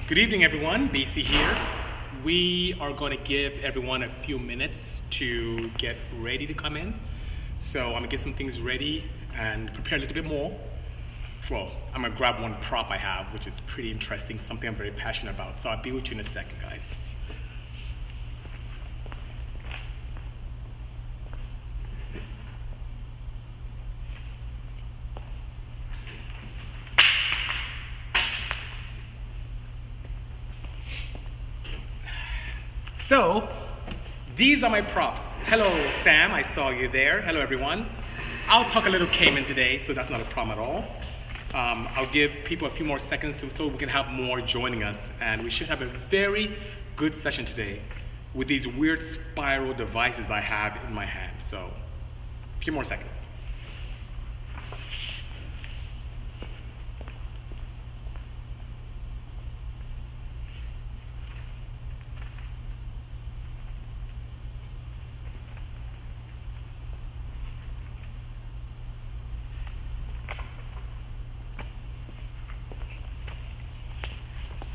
Good evening, everyone. BC here. We are going to give everyone a few minutes to get ready to come in. So I'm going to get some things ready and prepare a little bit more. Well, I'm going to grab one prop I have, which is pretty interesting, something I'm very passionate about. So I'll be with you in a second, guys. So, these are my props. Hello, Sam, I saw you there. Hello, everyone. I'll talk a little Cayman today, so that's not a problem at all. I'll give people a few more seconds so we can have more joining us, and we should have a very good session today with these weird spiral devices I have in my hand. So, a few more seconds.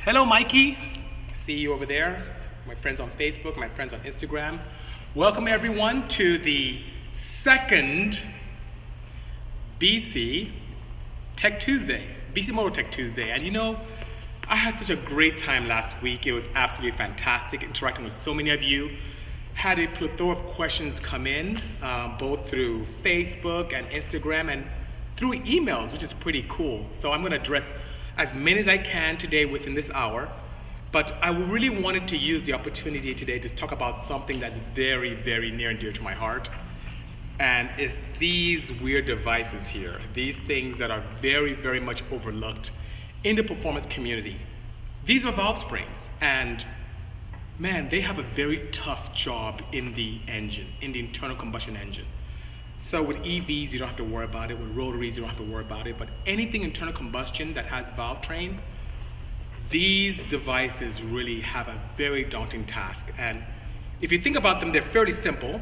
Hello, Mikey. See you over there. My friends on Facebook, my friends on Instagram. Welcome, everyone, to the second BC Tech Tuesday, Bisimoto Tech2sDay. And you know, I had such a great time last week. It was absolutely fantastic interacting with so many of you. Had a plethora of questions come in, both through Facebook and Instagram and through emails, which is pretty cool. So I'm going to address as many as I can today within this hour, but I really wanted to use the opportunity today to talk about something that's very, very near and dear to my heart, and it's these weird devices here, these things that are very, very much overlooked in the performance community. These are valve springs, and man, they have a very tough job in the engine, in the internal combustion engine. So with EVs, you don't have to worry about it. With rotaries, you don't have to worry about it. But anything internal combustion that has valve train, these devices really have a very daunting task. And if you think about them, they're fairly simple.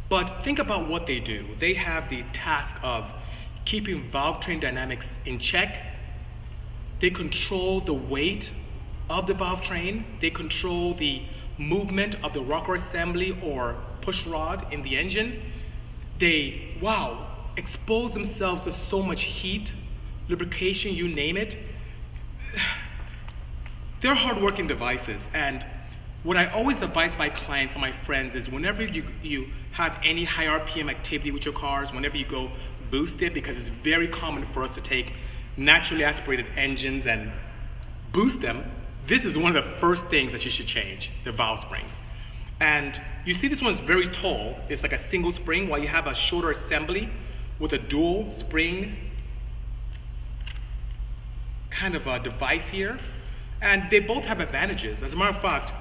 But think about what they do. They have the task of keeping valve train dynamics in check. They control the weight of the valve train. They control the movement of the rocker assembly or push rod in the engine. They, expose themselves to so much heat, lubrication, you name it. They're hardworking devices, and what I always advise my clients and my friends is whenever you have any high RPM activity with your cars, whenever you go boost it, because it's very common for us to take naturally aspirated engines and boost them, this is one of the first things that you should change, the valve springs. And you see this one is very tall. It's like a single spring, while you have a shorter assembly with a dual spring kind of a device here. And they both have advantages. As a matter of fact,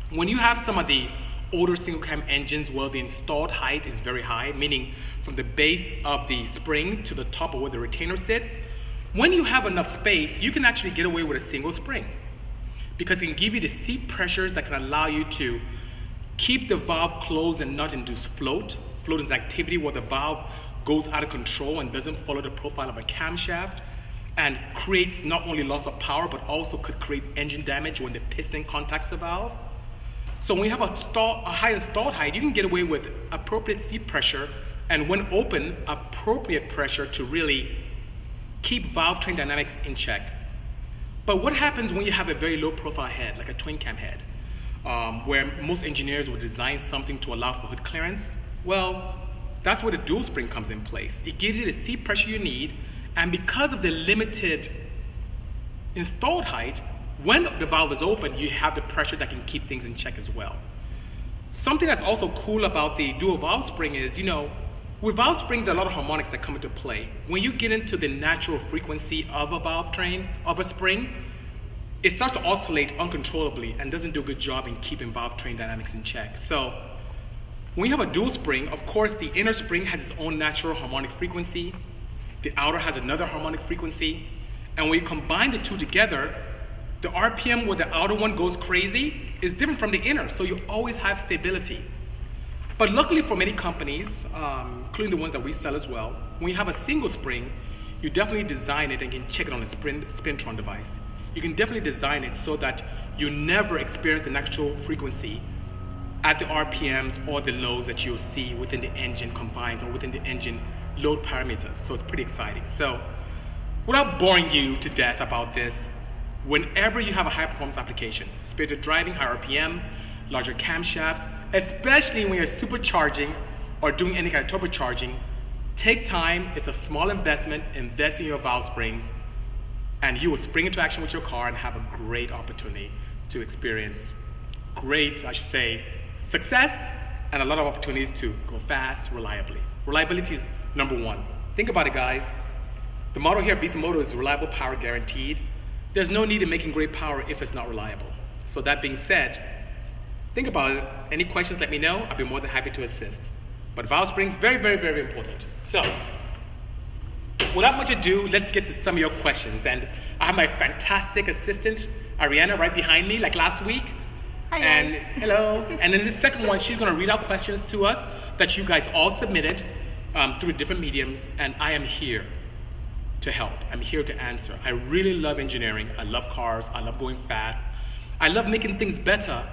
when you have some of the older single cam engines, well, the installed height is very high, meaning from the base of the spring to the top of where the retainer sits. When you have enough space, you can actually get away with a single spring, because it can give you the seat pressures that can allow you to keep the valve closed and not induce float. Float is activity where the valve goes out of control and doesn't follow the profile of a camshaft and creates not only loss of power, but also could create engine damage when the piston contacts the valve. So when you have a high installed height, you can get away with appropriate seat pressure and when open, appropriate pressure to really keep valve train dynamics in check. But what happens when you have a very low profile head, like a twin cam head? Where most engineers would design something to allow for hood clearance? Well, that's where the dual spring comes in place. It gives you the seat pressure you need, and because of the limited installed height, when the valve is open, you have the pressure that can keep things in check as well. Something that's also cool about the dual valve spring is, with valve springs, there are a lot of harmonics that come into play. When you get into the natural frequency of a valve train, of a spring, it starts to oscillate uncontrollably and doesn't do a good job in keeping valve train dynamics in check. So when you have a dual spring, of course, the inner spring has its own natural harmonic frequency. The outer has another harmonic frequency. And when you combine the two together, the RPM where the outer one goes crazy is different from the inner, so you always have stability. But luckily for many companies, including the ones that we sell as well, when you have a single spring, you definitely design it and can check it on a Spintron device. you can definitely design it so that you never experience the natural frequency at the RPMs or the loads that you'll see within the engine confines or within the engine load parameters. So it's pretty exciting. So without boring you to death about this, whenever you have a high performance application, spirited driving, high RPM, larger camshafts, especially when you're supercharging or doing any kind of turbocharging, take time. It's a small investment. Invest in your valve springs, and you will spring into action with your car and have a great opportunity to experience great, I should say, success and a lot of opportunities to go fast, reliably. Reliability is number one. Think about it, guys. The motto here at Bisimoto is reliable power guaranteed. There's no need in making great power if it's not reliable. So that being said, think about it. Any questions, let me know. I'll be more than happy to assist. But valve springs, very, very, very important. So, without much ado, let's get to some of your questions. And I have my fantastic assistant, Ariana, right behind me, like last week. Hi, and guys. Hello. And in the second one, she's gonna read out questions to us that you guys all submitted through different mediums, and I am here to help. I'm here to answer. I really love engineering. I love cars. I love going fast. I love making things better.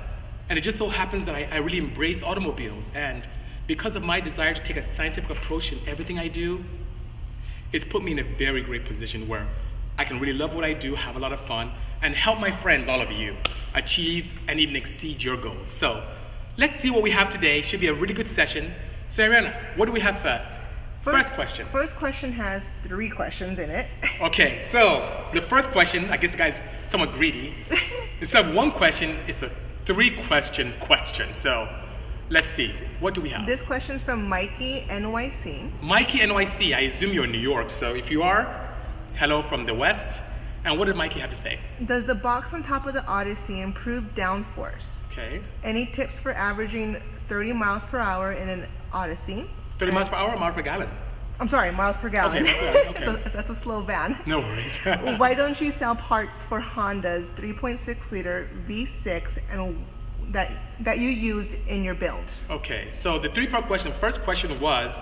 And it just so happens that I really embrace automobiles. And because of my desire to take a scientific approach in everything I do, it's put me in a very great position where I can really love what I do, have a lot of fun, and help my friends, all of you, achieve and even exceed your goals. So let's see what we have today. Should be a really good session. So Ariana, what do we have first? First question. First question has 3 questions in it. Okay, so the first question, I guess the guy's somewhat greedy. Instead of one question, it's a 3-question question. So let's see, what do we have? This question's from Mikey NYC. Mikey NYC, I assume you're in New York. So if you are, hello from the West. And what did Mikey have to say? Does the box on top of the Odyssey improve downforce? Okay. Any tips for averaging 30 miles per hour in an Odyssey? 30 miles per hour or miles per gallon? I'm sorry, miles per gallon. Okay, miles per gallon, okay. So that's a slow van. No worries. Why don't you sell parts for Honda's 3.6 liter V6 and that you used in your build? Okay, so the 3-part question. First question was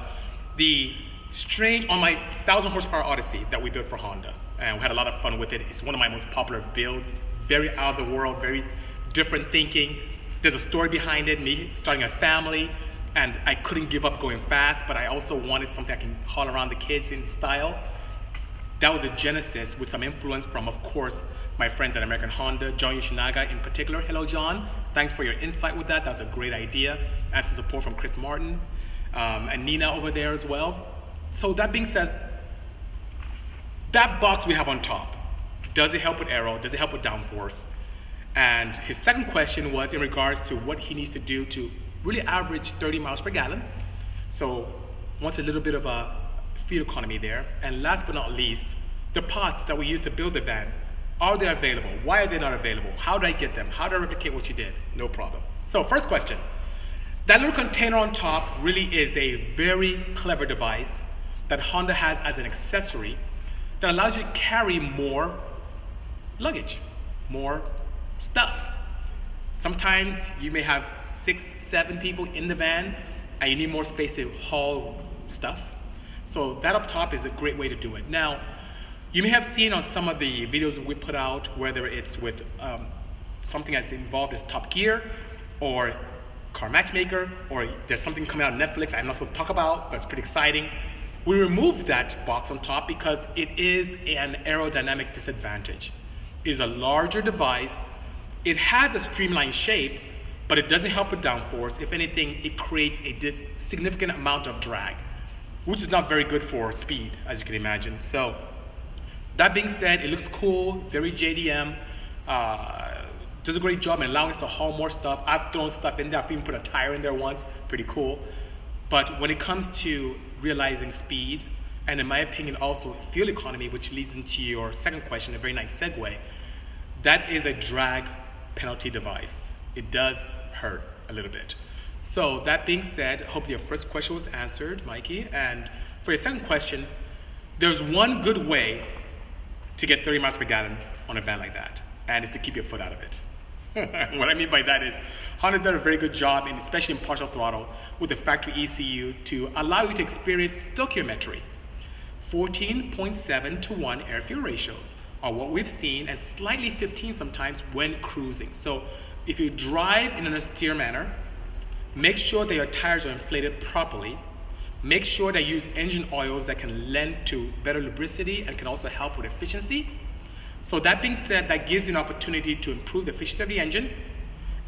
the strange on my 1,000 horsepower Odyssey that we built for Honda, and we had a lot of fun with it. It's one of my most popular builds. Very out of the world, very different thinking. There's a story behind it. Me starting a family, and I couldn't give up going fast, but I also wanted something I can haul around the kids in style. That was a genesis with some influence from, of course, my friends at American Honda, John Yoshinaga in particular. Hello, John. Thanks for your insight with that. That was a great idea. And some support from Chris Martin and Nina over there as well. So that being said, that box we have on top, does it help with aero? Does it help with downforce? And his second question was in regards to what he needs to do to really average 30 miles per gallon. So wants a little bit of a fuel economy there. And last but not least, the parts that we use to build the van, are they available? Why are they not available? How do I get them? How do I replicate what you did? No problem. So first question, that little container on top really is a very clever device that Honda has as an accessory that allows you to carry more luggage, more stuff. Sometimes you may have 6, 7 people in the van and you need more space to haul stuff. So that up top is a great way to do it. Now, you may have seen on some of the videos we put out, whether it's with something that's involved as Top Gear or Car Matchmaker, or there's something coming out on Netflix I'm not supposed to talk about, but it's pretty exciting. We removed that box on top because it is an aerodynamic disadvantage. It is a larger device. It has a streamlined shape, but it doesn't help with downforce. If anything, it creates a significant amount of drag, which is not very good for speed, as you can imagine. So that being said, it looks cool, very JDM, does a great job in allowing us to haul more stuff. I've thrown stuff in there. I've even put a tire in there once, pretty cool. But when it comes to realizing speed, and in my opinion also fuel economy, which leads into your second question, a very nice segue, that is a drag penalty device. It does hurt a little bit. So that being said, hopefully your first question was answered, Mikey. And for your second question, there's one good way to get 30 miles per gallon on a van like that, and it's to keep your foot out of it. What I mean by that is Honda's done a very good job, especially in partial throttle, with the factory ECU to allow you to experience stoichiometry. 14.7 to 1 air-fuel ratios. or what we've seen, and slightly 15 sometimes when cruising. So if you drive in an austere manner, make sure that your tires are inflated properly. Make sure that you use engine oils that can lend to better lubricity and can also help with efficiency. So that being said, that gives you an opportunity to improve the efficiency of the engine,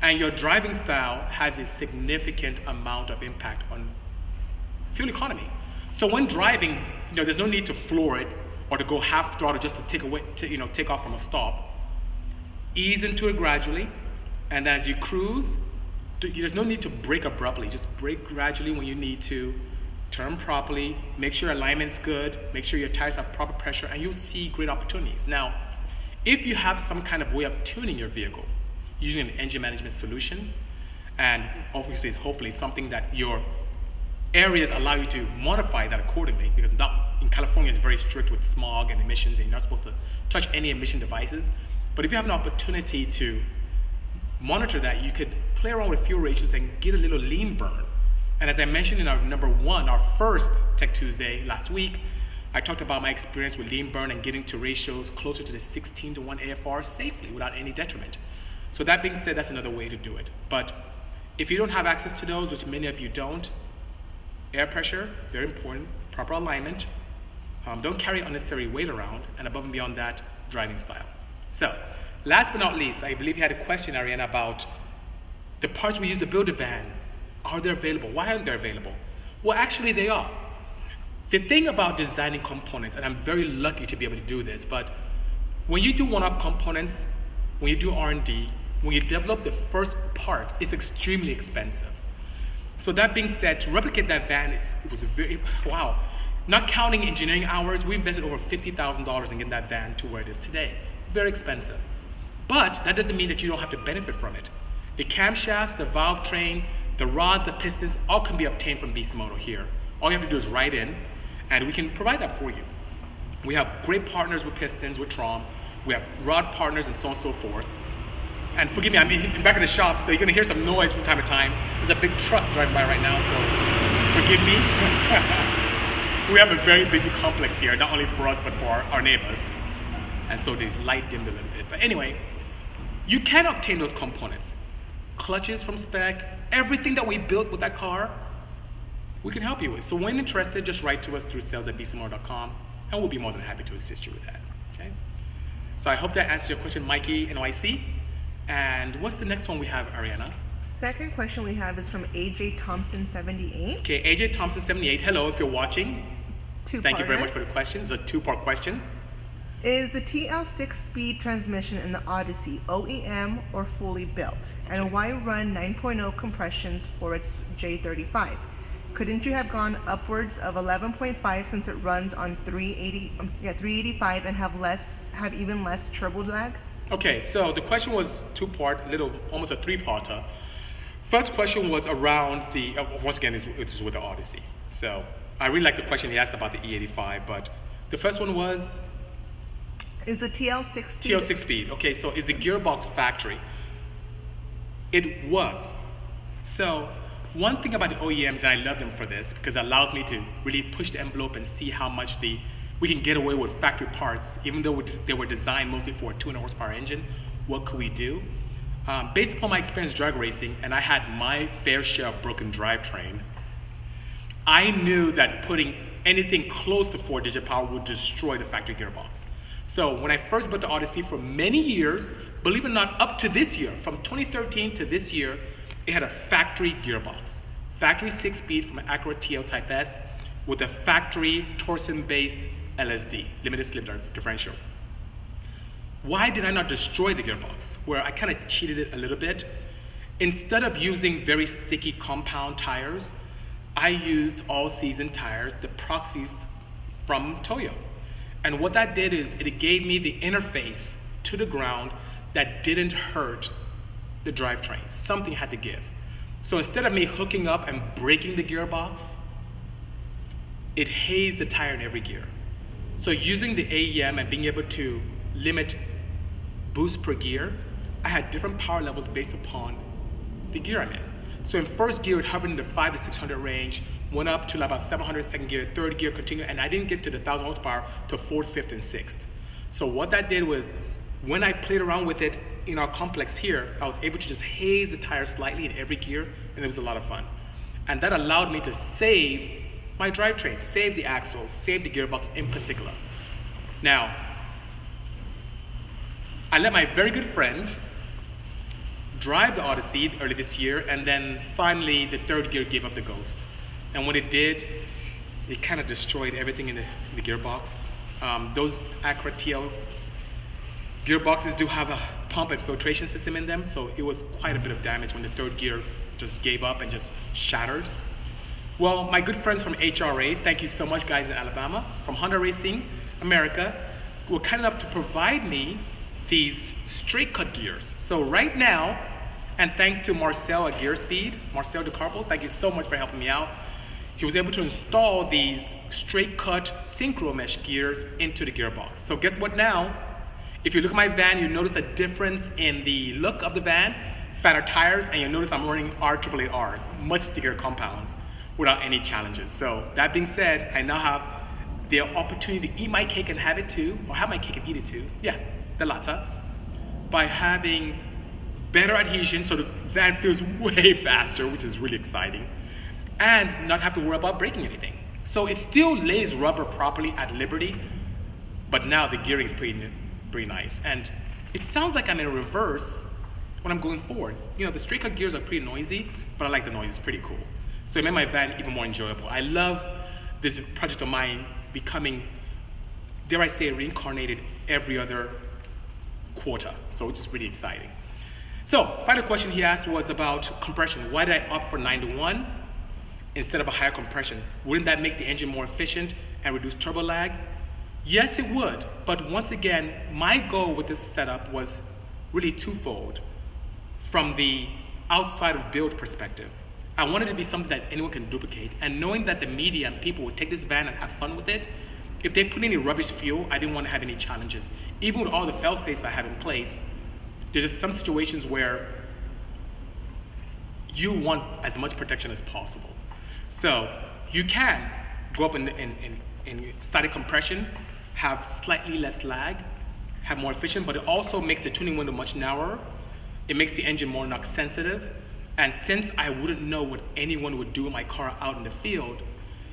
and your driving style has a significant amount of impact on fuel economy. So when driving, there's no need to floor it or to go half throttle just to take off from a stop. Ease into it gradually, and as you cruise, there's no need to brake abruptly. Just brake gradually when you need to. Turn properly, make sure your alignment's good, make sure your tires have proper pressure, and you'll see great opportunities. Now, if you have some kind of way of tuning your vehicle using an engine management solution, and obviously, hopefully something that your areas allow you to modify that accordingly, because in California, it's very strict with smog and emissions, and you're not supposed to touch any emission devices. But if you have an opportunity to monitor that, you could play around with fuel ratios and get a little lean burn. And as I mentioned in our first Tech Tuesday last week, I talked about my experience with lean burn and getting to ratios closer to the 16:1 AFR safely without any detriment. So that being said, that's another way to do it. But if you don't have access to those, which many of you don't, air pressure, very important, proper alignment, don't carry unnecessary weight around, and above and beyond that, driving style. So last but not least, I believe you had a question, Ariana, about the parts we use to build a van. Are they available? Why aren't they available? Well, actually they are. The thing about designing components, and I'm very lucky to be able to do this, but when you do one-off components, when you do R&D, when you develop the first part, it's extremely expensive. So that being said, to replicate that van, it was wow. Not counting engineering hours, we invested over $50,000 in getting that van to where it is today. Very expensive. But that doesn't mean that you don't have to benefit from it. The camshafts, the valve train, the rods, the pistons, all can be obtained from Bisimoto here. All you have to do is write in, and we can provide that for you. We have great partners with pistons, with Trom. We have rod partners and so on and so forth. And forgive me, I'm in back of the shop, so you're gonna hear some noise from time to time. There's a big truck driving by right now, so forgive me. We have a very busy complex here, not only for us, but for our neighbors. And so the light dimmed a little bit. But anyway, you can obtain those components. Clutches from spec, everything that we built with that car, we can help you with. So when interested, just write to us through sales@bisimoto.com, and we'll be more than happy to assist you with that, okay? So I hope that answers your question, Mikey NYC. And what's the next one we have, Ariana? Second question we have is from AJ Thompson 78. Okay, AJ Thompson 78, hello, if you're watching. Two-parter. Thank you very much for the question. It's a two-part question. Is the TL 6-speed transmission in the Odyssey OEM or fully built? And why run 9.0 compressions for its J35? Couldn't you have gone upwards of 11.5 since it runs on 385 and have even less turbo lag? Okay, so the question was two-part, almost a three-parter. First question was around the, once again, it was with the Odyssey. So I really like the question he asked about the E85, but the first one was? Is the TL 6-speed? TL 6-speed. Okay, so is the gearbox factory? It was. So one thing about the OEMs, and I love them for this, because it allows me to really push the envelope and see how much we can get away with factory parts, even though they were designed mostly for a 200 horsepower engine. What could we do? Based upon my experience drag racing, and I had my fair share of broken drivetrain, I knew that putting anything close to 4-digit power would destroy the factory gearbox. So when I first built the Odyssey for many years, believe it or not, up to this year, from 2013 to this year, it had a factory gearbox. Factory 6-speed from an Acura TL Type S with a factory torsion-based LSD, limited slip differential. Why did I not destroy the gearbox? Where I kind of cheated it a little bit. Instead of using very sticky compound tires, I used all-season tires, the proxies from Toyo. And what that did is it gave me the interface to the ground that didn't hurt the drivetrain. Something had to give. So instead of me hooking up and breaking the gearbox, it hazed the tire in every gear. So using the AEM and being able to limit boost per gear, I had different power levels based upon the gear I'm in. So in first gear, it hovered in the 500 to 600 range, went up to about 700 second gear, third gear continued, and I didn't get to the 1,000 horsepower to fourth, fifth, and sixth. So what that did was, when I played around with it in our complex here, I was able to just haze the tire slightly in every gear, and it was a lot of fun. And that allowed me to save my drivetrain, save the axle, save the gearbox in particular. Now, I let my very good friend drive the Odyssey early this year, and then finally the third gear gave up the ghost. And when it did, it kind of destroyed everything in the gearbox. Those Acura TL gearboxes do have a pump and filtration system in them, so it was quite a bit of damage when the third gear just gave up and just shattered. Well, my good friends from HRA, thank you so much guys in Alabama, from Honda Racing America, were kind enough to provide me these straight cut gears. So right now, and thanks to Marcel at Gear Speed, Marcel DeCarpo, thank you so much for helping me out. He was able to install these straight cut synchro mesh gears into the gearbox. So guess what now? If you look at my van, you notice a difference in the look of the van, fatter tires, and you'll notice I'm running R888Rs, much stickier compounds, without any challenges. So that being said, I now have the opportunity to eat my cake and have it too, or have my cake and eat it too, yeah, the latter, by having better adhesion, so the van feels way faster, which is really exciting, and not have to worry about breaking anything. So it still lays rubber properly at liberty, but now the gearing is pretty nice. And it sounds like I'm in reverse when I'm going forward. You know, the straight cut gears are pretty noisy, but I like the noise, it's pretty cool. So it made my van even more enjoyable. I love this project of mine becoming, dare I say, reincarnated every other quarter. So it's just really exciting. So, final question he asked was about compression. Why did I opt for 9-to-1 instead of a higher compression? Wouldn't that make the engine more efficient and reduce turbo lag? Yes, it would. But once again, my goal with this setup was really twofold. From the outside of build perspective, I wanted it to be something that anyone can duplicate. And knowing that the media and people would take this van and have fun with it, if they put any rubbish fuel, I didn't want to have any challenges. Even with all the fail-safes I have in place, there's just some situations where you want as much protection as possible. So you can go up in static compression, have slightly less lag, have more efficient, but it also makes the tuning window much narrower. It makes the engine more knock sensitive. And since I wouldn't know what anyone would do in my car out in the field,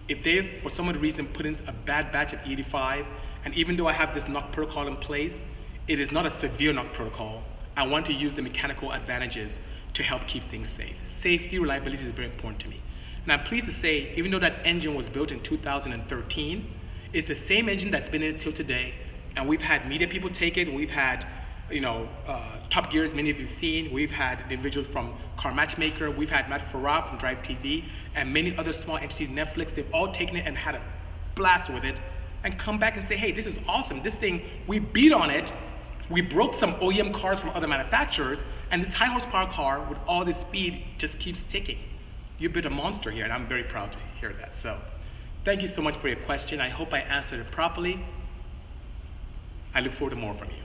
if they, for some reason, put in a bad batch of 85, and even though I have this knock protocol in place, it is not a severe knock protocol. I want to use the mechanical advantages to help keep things safe. Safety, reliability is very important to me. And I'm pleased to say, even though that engine was built in 2013, it's the same engine that's been in it till today. And we've had media people take it. We've had, Top Gears, many of you've seen. We've had individuals from Car Matchmaker. We've had Matt Farah from Drive TV, and many other small entities, Netflix. They've all taken it and had a blast with it, and come back and say, hey, this is awesome. This thing, we beat on it. We broke some OEM cars from other manufacturers, and this high horsepower car with all this speed just keeps ticking. You built a monster here, and I'm very proud to hear that. So thank you so much for your question. I hope I answered it properly. I look forward to more from you.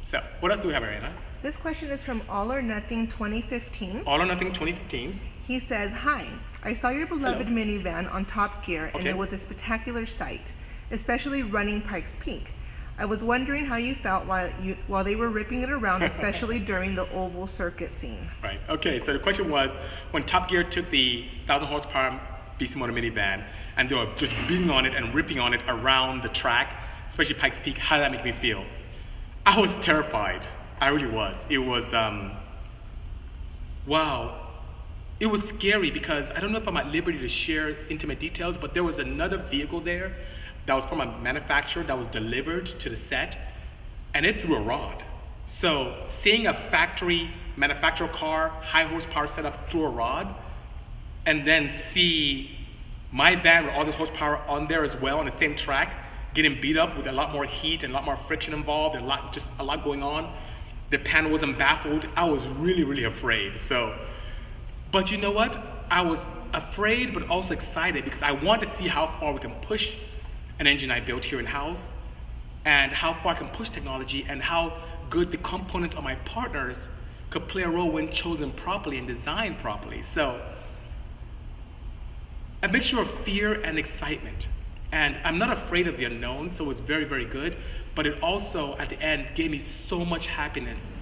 So what else do we have, Ariana? This question is from All or Nothing 2015. All or Nothing 2015. He says, hi, I saw your beloved Hello. minivan on Top Gear, and it was a spectacular sight, especially running Pikes Peak. I was wondering how you felt while they were ripping it around, especially during the oval circuit scene. Right, okay, so the question was, when Top Gear took the 1,000 horsepower Bisimoto minivan, and they were just beating on it and ripping on it around the track, especially Pikes Peak, how did that make me feel? I was terrified. I really was. It was, wow. It was scary because I don't know if I'm at liberty to share intimate details, but there was another vehicle there that was from a manufacturer that was delivered to the set, and it threw a rod. So seeing a factory manufacturer car, high horsepower setup through a rod, and then see my van with all this horsepower on there as well on the same track, getting beat up with a lot more heat and a lot more friction involved, and just a lot going on. The panel wasn't baffled. I was really, really afraid. So, but you know what? I was afraid, but also excited because I wanted to see how far we can push an engine I built here in-house, and how far I can push technology, and how good the components of my partners could play a role when chosen properly and designed properly. So, a mixture of fear and excitement. And I'm not afraid of the unknown, so it's very, very good. but it also, at the end, gave me so much happiness.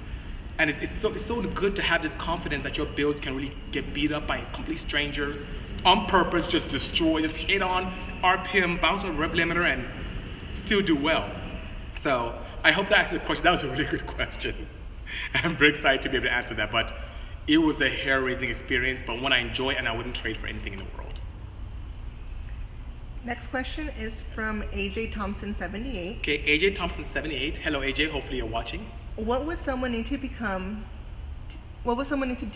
And it's so good to have this confidence that your builds can really get beat up by complete strangers on purpose, just destroy, just hit on RPM, bounce on rev limiter, and still do well. So I hope that answered the question. That was a really good question. I'm very excited to be able to answer that, but it was a hair-raising experience, but one I enjoy and I wouldn't trade for anything in the world. Next question is from AJ Thompson 78. Okay, AJ Thompson 78. Hello AJ, hopefully you're watching. What would someone need to do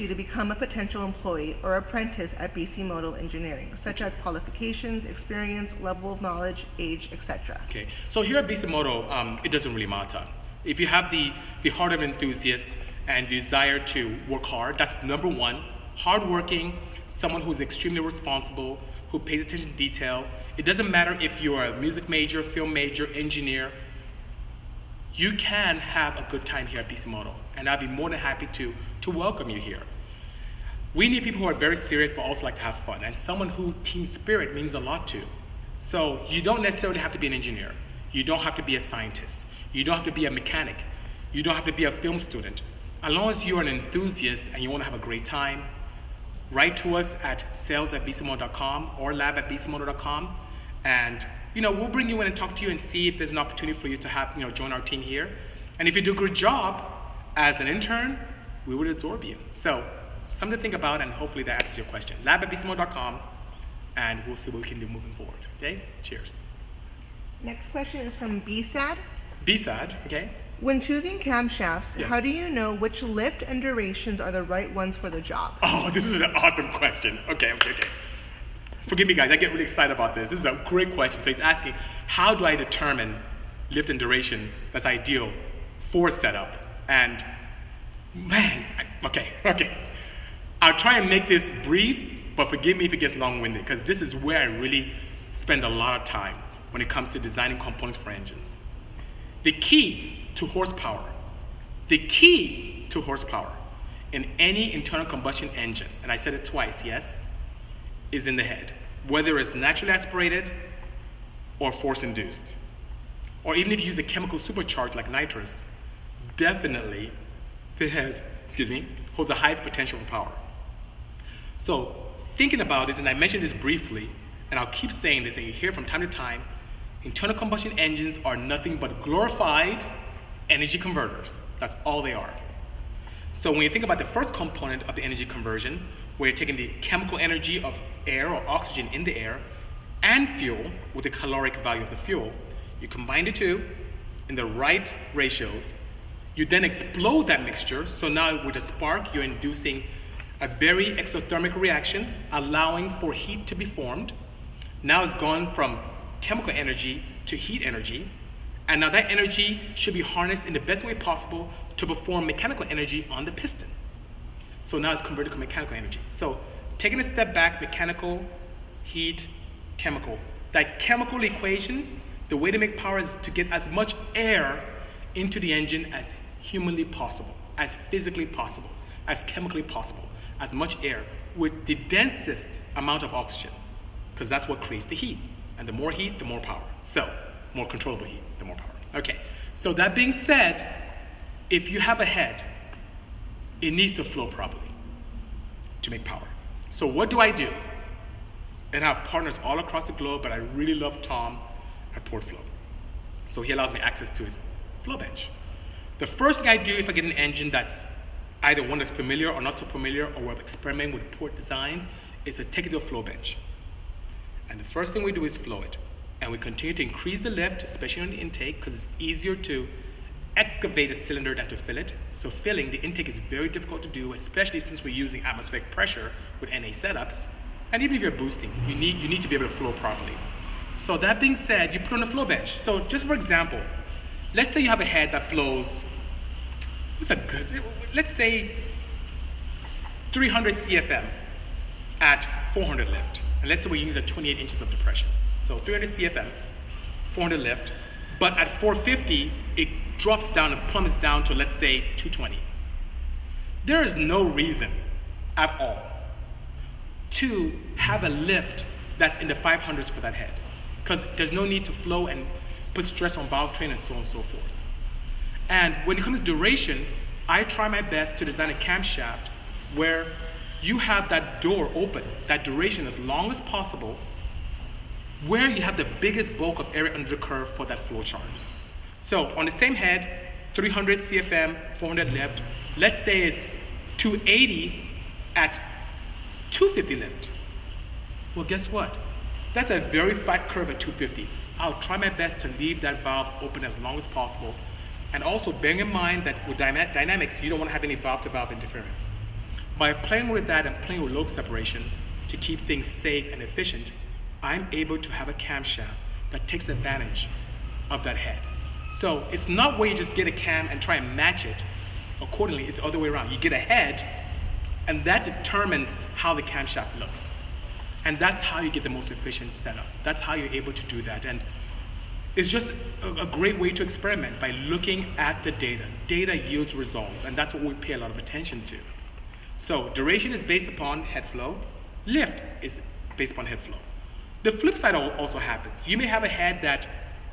to become a potential employee or apprentice at Bisimoto Engineering, such as qualifications, experience, level of knowledge, age, etc.? Okay, so here at Bisimoto, it doesn't really matter. If you have the heart of an enthusiast and desire to work hard, that's number one. Hardworking, someone who's extremely responsible, who pays attention to detail. It doesn't matter if you're a music major, film major, engineer. You can have a good time here at Bisimoto, and I'd be more than happy to welcome you here. We need people who are very serious but also like to have fun, and someone who team spirit means a lot to. So you don't necessarily have to be an engineer. You don't have to be a scientist. You don't have to be a mechanic. You don't have to be a film student. As long as you're an enthusiast and you want to have a great time, write to us at sales@bisimoto.com or lab@bisimoto.com, and we'll bring you in and talk to you and see if there's an opportunity for you to have join our team here. And if you do a good job as an intern, we would absorb you. So something to think about, and hopefully that answers your question. lab@bisimoto.com, and we'll see what we can do moving forward. Okay, cheers. Next question is from BSAD. BSAD, okay. When choosing camshafts, Yes. how do you know which lift and durations are the right ones for the job? Oh, this is an awesome question. Okay. Forgive me, guys. I get really excited about this. This is a great question. So he's asking, how do I determine lift and duration that's ideal for setup? And man, okay. I'll try and make this brief, but forgive me if it gets long-winded, because this is where I really spend a lot of time when it comes to designing components for engines. The key to horsepower in any internal combustion engine, and I said it twice, yes, is in the head. Whether it's naturally aspirated or force-induced. Or even if you use a chemical supercharge like nitrous, definitely the head, holds the highest potential for power. So thinking about this, and I mentioned this briefly, and I'll keep saying this, and you hear from time to time, internal combustion engines are nothing but glorified energy converters. That's all they are. So when you think about the first component of the energy conversion, where you're taking the chemical energy of air or oxygen in the air and fuel with the caloric value of the fuel, you combine the two in the right ratios. You then explode that mixture. So now with a spark, you're inducing a very exothermic reaction, allowing for heat to be formed. Now it's gone from chemical energy to heat energy. And now that energy should be harnessed in the best way possible to perform mechanical energy on the piston. So now it's converted to mechanical energy. So taking a step back, mechanical, heat, chemical. That chemical equation, the way to make power is to get as much air into the engine as humanly possible, as physically possible, as chemically possible, as much air with the densest amount of oxygen, because that's what creates the heat. And the more heat, the more power. So, more controllable heat, the more power. Okay, so that being said, if you have a head, it needs to flow properly to make power. So what do? And I have partners all across the globe, but I really love Tom at Portflow. So he allows me access to his flow bench. The first thing I do if I get an engine that's either one that's familiar or not so familiar, or we're experimenting with port designs, is to take it to a flow bench. And the first thing we do is flow it. And we continue to increase the lift, especially on the intake, because it's easier to excavate a cylinder than to fill it. So filling the intake is very difficult to do, especially since we're using atmospheric pressure with NA setups. And even if you're boosting, you need to be able to flow properly. So that being said, you put on a flow bench. So just for example, let's say you have a head that flows, let's say 300 CFM at 400 lift. And let's say we use 28 inches of depression. So 300 CFM, 400 lift, but at 450, it drops down and plummets down to, let's say, 220. There is no reason at all to have a lift that's in the 500s for that head, because there's no need to flow and put stress on valve train and so on and so forth. And when it comes to duration, I try my best to design a camshaft where you have that door open, that duration as long as possible, where you have the biggest bulk of area under the curve for that flow chart. So on the same head, 300 CFM, 400 lift, let's say it's 280 at 250 lift. Well, guess what? That's a very fat curve at 250. I'll try my best to leave that valve open as long as possible. And also bearing in mind that with dynamics, you don't want to have any valve-to-valve interference. By playing with that and playing with lobe separation to keep things safe and efficient, I'm able to have a camshaft that takes advantage of that head. So it's not where you just get a cam and try and match it accordingly. It's the other way around. You get a head, and that determines how the camshaft looks. And that's how you get the most efficient setup. That's how you're able to do that. And it's just a great way to experiment by looking at the data. Data yields results, and that's what we pay a lot of attention to. So duration is based upon head flow. Lift is based upon head flow. The flip side also happens. You may have a head that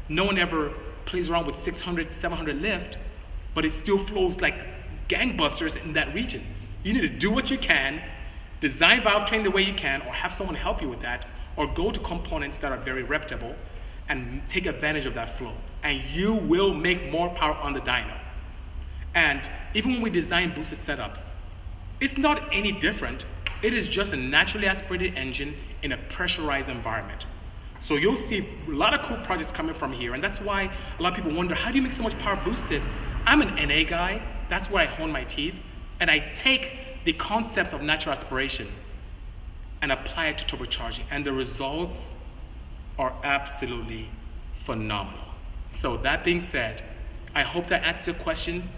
no one ever plays around with 600, 700 lift, but it still flows like gangbusters in that region. You need to do what you can, design valve train the way you can, or have someone help you with that, or go to components that are very reputable and take advantage of that flow. And you will make more power on the dyno. And even when we design boosted setups, it's not any different. It is just a naturally aspirated engine in a pressurized environment. So you'll see a lot of cool projects coming from here, and that's why a lot of people wonder, how do you make so much power boosted? I'm an NA guy. That's where I hone my teeth, and I take the concepts of natural aspiration and apply it to turbocharging, and the results are absolutely phenomenal. So that being said, I hope that answers your question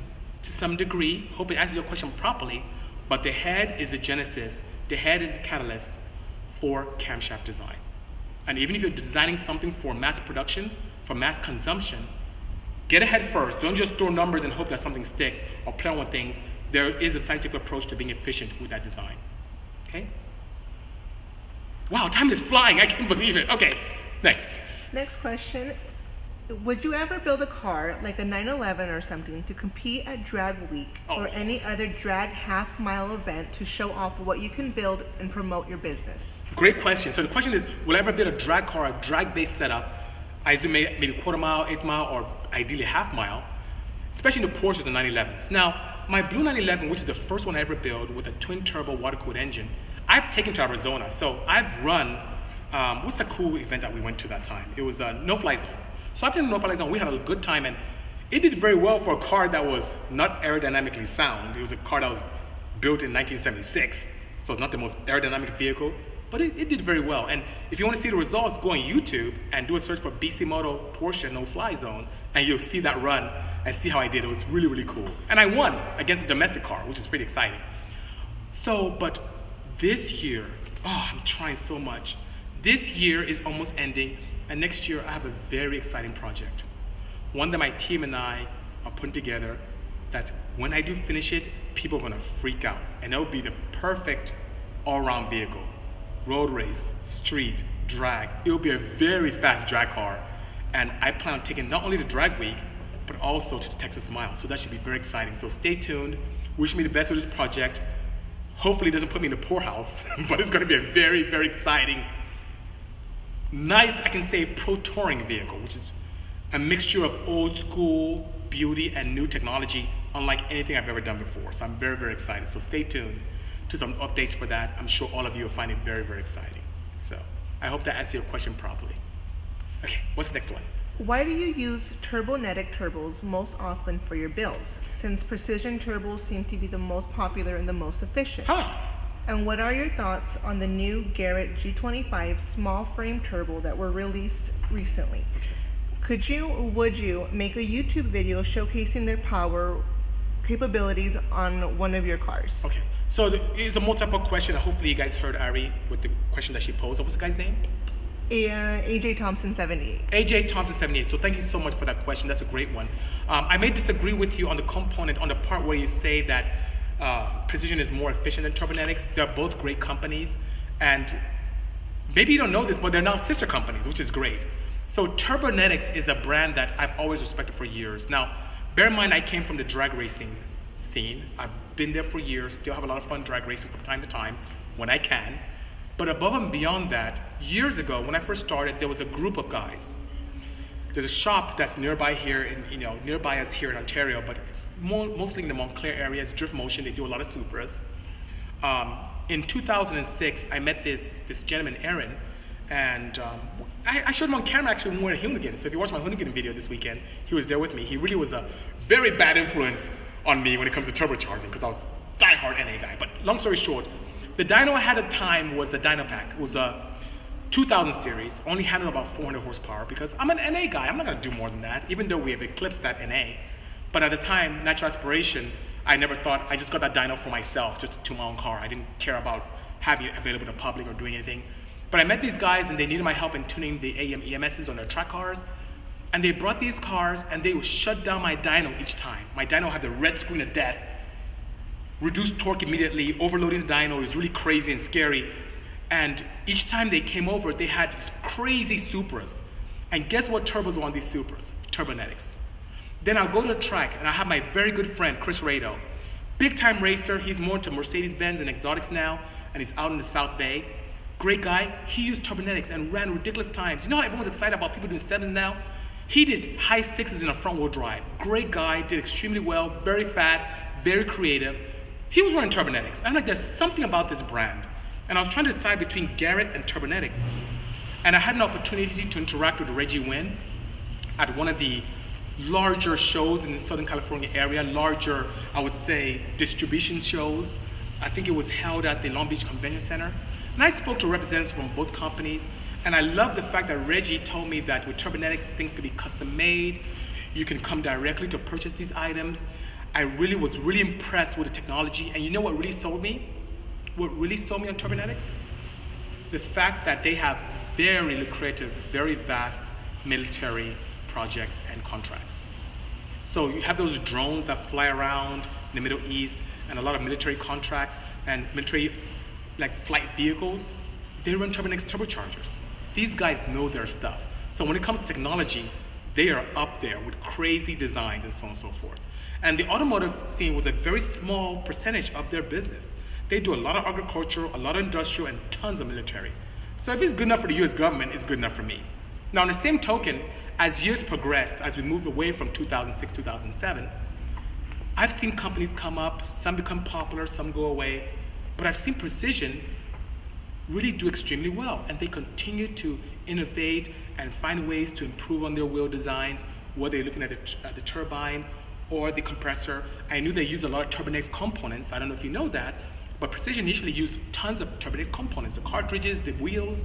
to some degree. Hope it answers your question properly, but the head is a genesis. The head is a catalyst for camshaft design. And even if you're designing something for mass production, for mass consumption, get ahead first. Don't just throw numbers and hope that something sticks or play on with things. There is a scientific approach to being efficient with that design. Okay? Wow, time is flying. I can't believe it. Okay, next. Next question. Would you ever build a car like a 911 or something to compete at Drag Week or any other drag half-mile event to show off what you can build and promote your business? Great question. So the question is, will I ever build a drag car, a drag-based setup, I assume maybe quarter mile, 8 mile, or ideally half mile, especially in the Porsches and 911s. Now, my blue 911, which is the first one I ever built with a twin-turbo water-cooled engine, I've taken to Arizona. So I've run, what's that cool event that we went to that time? It was a no-fly zone. So after the no-fly zone, we had a good time, and it did very well for a car that was not aerodynamically sound. It was a car that was built in 1976, so it's not the most aerodynamic vehicle, but it did very well. And if you want to see the results, go on YouTube and do a search for Bisimoto Porsche no-fly zone, and you'll see that run and see how I did. It was really, really cool. And I won against a domestic car, which is pretty exciting. So, but this year, I'm trying so much. This year is almost ending. And next year, I have a very exciting project. One that my team and I are putting together that when I do finish it, people are gonna freak out. And it'll be the perfect all-around vehicle. Road race, street, drag. It'll be a very fast drag car. And I plan on taking not only the drag week, but also to the Texas Mile. So that should be very exciting. So stay tuned. Wish me the best with this project. Hopefully it doesn't put me in the poorhouse, but it's gonna be a very, very exciting, nice, I can say, pro touring vehicle, which is a mixture of old school beauty and new technology, unlike anything I've ever done before. So I'm very, very excited. So stay tuned to some updates for that. I'm sure all of you will find it very, very exciting. So I hope that answers your question properly. Okay, what's the next one? Why do you use turbonetic turbos most often for your builds, since precision turbos seem to be the most popular and the most efficient? And what are your thoughts on the new Garrett G25 small frame turbo that were released recently? Okay. Could you or would you make a YouTube video showcasing their power capabilities on one of your cars? Okay, so it's a multiple question. Hopefully you guys heard Ari with the question that she posed. What's the guy's name? AJ Thompson 78. AJ Thompson 78. So thank you so much for that question. That's a great one. I may disagree with you on the component, on the part where you say that Precision is more efficient than Turbonetics. They're both great companies, and maybe you don't know this, but they're now sister companies, which is great. So Turbonetics is a brand that I've always respected for years. Now, bear in mind I came from the drag racing scene. I've been there for years, still have a lot of fun drag racing from time to time when I can. But above and beyond that, years ago when I first started, there was a group of guys. There's a shop that's nearby here, nearby us here in Ontario, but it's mostly in the Montclair area. It's Drift Motion. They do a lot of Supras. In 2006, I met this gentleman, Aaron, and I showed him on camera actually when we were at Hoonigan. So if you watch my Hoonigan video this weekend, he was there with me. He really was a very bad influence on me when it comes to turbocharging because I was a diehard NA guy. But long story short, the dyno I had at the time was a dyno pack. It was a 2000 series, only handled about 400 horsepower because I'm an NA guy. I'm not gonna do more than that, even though we have eclipsed that NA. But at the time, natural aspiration, I never thought, I just got that dyno for myself, just to my own car. I didn't care about having it available to the public or doing anything. But I met these guys and they needed my help in tuning the AM EMSs on their track cars. And they brought these cars and they would shut down my dyno each time. My dyno had the red screen of death, reduced torque immediately, overloading the dyno. It was really crazy and scary. And each time they came over, they had these crazy Supras. And guess what turbos were on these Supras? Turbonetics. Then I'll go to the track and I have my very good friend, Chris Rado. Big time racer, he's more into Mercedes-Benz and exotics now, and he's out in the South Bay. Great guy, he used Turbonetics and ran ridiculous times. You know how everyone's excited about people doing 7s now? He did high 6s in a front wheel drive. Great guy, did extremely well, very fast, very creative. He was running Turbonetics. I'm like, there's something about this brand. And I was trying to decide between Garrett and Turbonetics. And I had an opportunity to interact with Reggie Wynn at one of the larger shows in the Southern California area, larger, I would say, distribution shows. I think it was held at the Long Beach Convention Center. And I spoke to representatives from both companies. And I love the fact that Reggie told me that with Turbonetics, things could be custom made. You can come directly to purchase these items. I was really impressed with the technology. And you know what really sold me? What really sold me on Turbonetics? The fact that they have very lucrative, very vast military projects and contracts. So you have those drones that fly around in the Middle East and a lot of military contracts and military like flight vehicles. They run Turbonetics turbochargers. These guys know their stuff. So when it comes to technology, they are up there with crazy designs and so on and so forth. And the automotive scene was a very small percentage of their business. They do a lot of agriculture, a lot of industrial, and tons of military. So if it's good enough for the US government, it's good enough for me. Now, on the same token, as years progressed, as we moved away from 2006, 2007, I've seen companies come up, some become popular, some go away, but I've seen Precision really do extremely well, and they continue to innovate and find ways to improve on their wheel designs, whether you're looking at the turbine or the compressor. I knew they use a lot of Turbonetics components. I don't know if you know that, but Precision initially used tons of Turbonetics components, the cartridges, the wheels,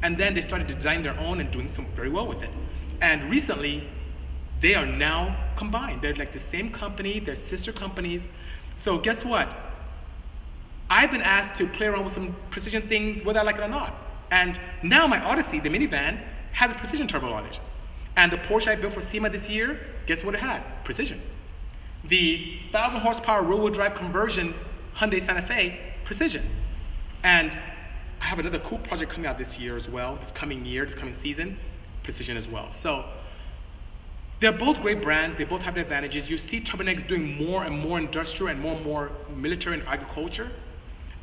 and then they started to design their own and doing some very well with it. And recently, they are now combined. They're like the same company, they're sister companies. So guess what? I've been asked to play around with some Precision things, whether I like it or not. And now my Odyssey, the minivan, has a Precision turbo on it. And the Porsche I built for SEMA this year, guess what it had? Precision. The 1,000 horsepower rear-wheel drive conversion Hyundai Santa Fe, Precision. And I have another cool project coming out this year as well, this coming season, Precision as well. So they're both great brands, they both have their advantages. You see Turbonetics doing more and more industrial and more military and agriculture.